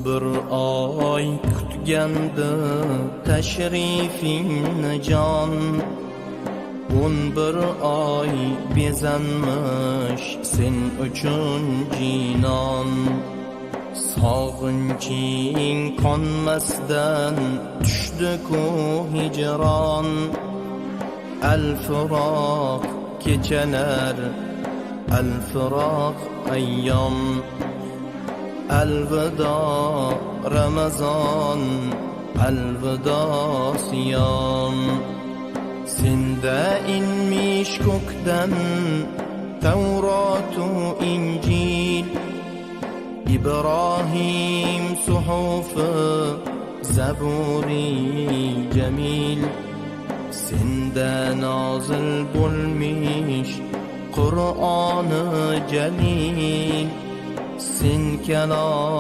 bir oy kutgandi tashrifingni jon, 11 oy bezanmish sen uchun jinon. Sog'inching qonmasdan tushdi-ku hijron, al-firoq kechalar, al-firoq ayyom. Alvido Ramazon, alvido siyom. Senda inmish ko'kdan Tavrotu Injil, İbrahim suhufi Zaburi Jamil. Senda nozil bo'lmish Qur'oni Jalil, sen kalom